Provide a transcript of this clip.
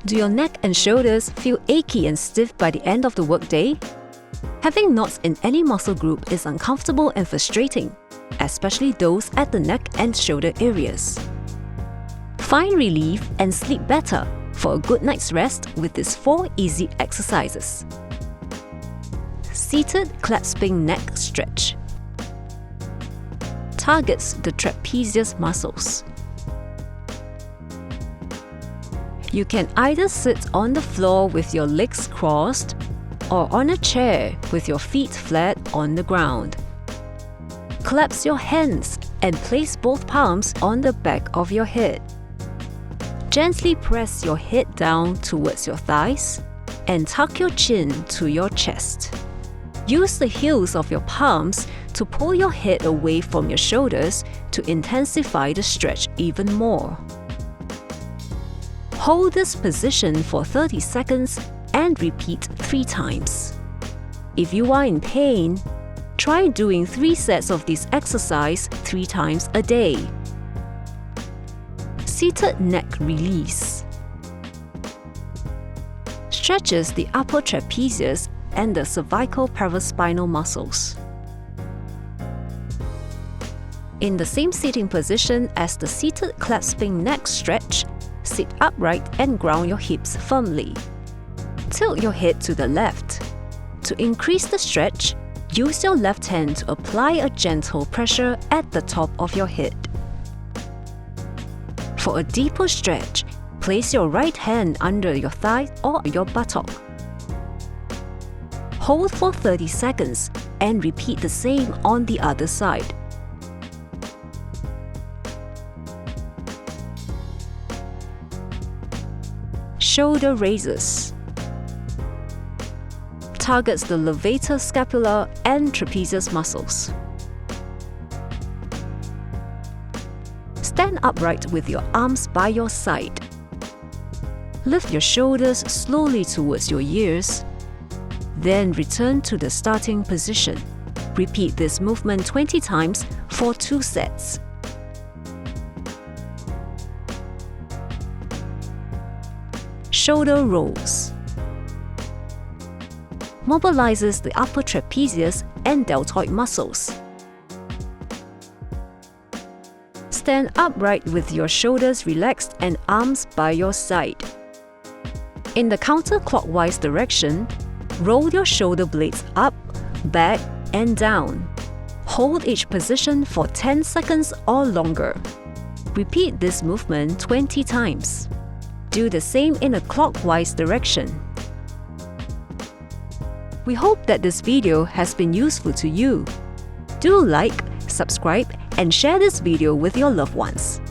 Do your neck and shoulders feel achy and stiff by the end of the workday? Having knots in any muscle group is uncomfortable and frustrating, especially those at the neck and shoulder areas. Find relief and sleep better for a good night's rest with these 4 easy exercises. Seated clasping neck stretch. Targets the trapezius muscles. You can either sit on the floor with your legs crossed or on a chair with your feet flat on the ground. Collapse your hands and place both palms on the back of your head. Gently press your head down towards your thighs and tuck your chin to your chest. Use the heels of your palms to pull your head away from your shoulders to intensify the stretch even more. Hold this position for 30 seconds and repeat 3 times. If you are in pain, try doing 3 sets of this exercise 3 times a day. Seated neck release. Stretches the upper trapezius and the cervical paravospinal muscles. In the same sitting position as the seated clasping neck stretch, sit upright and ground your hips firmly. Tilt your head to the left. To increase the stretch, use your left hand to apply a gentle pressure at the top of your head. For a deeper stretch, place your right hand under your thigh or your buttock. Hold for 30 seconds and repeat the same on the other side. Shoulder raises. Targets the levator scapular and trapezius muscles. Stand upright with your arms by your side. Lift your shoulders slowly towards your ears. Then return to the starting position. Repeat this movement 20 times for 2 sets. Shoulder rolls. Mobilizes the upper trapezius and deltoid muscles. Stand upright with your shoulders relaxed and arms by your side. In the counterclockwise direction, roll your shoulder blades up, back, and down. Hold each position for 10 seconds or longer. Repeat this movement 20 times. Do the same in a clockwise direction. We hope that this video has been useful to you. Do like, subscribe, and share this video with your loved ones.